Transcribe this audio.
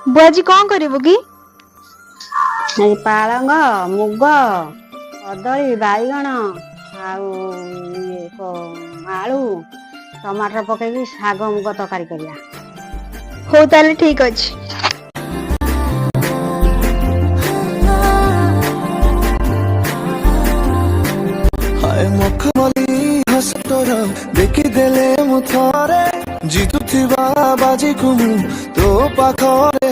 बुआजी कौन करिवो की? ଏଇ ପାଳଙ୍ଗ, ମୁଗ, କଦଳୀ, ବାଇଗଣ ଆଉ ଆଳୁ ଟମାଟର ପକେଇକି ଶାଗ ମୁଗ ତରକାରୀ କରିବା। हो ताले ठीक अछि। हाय मखमली हसतोर देखी देले मु थरे जितुथिबा बाजी को मु तो पाखरे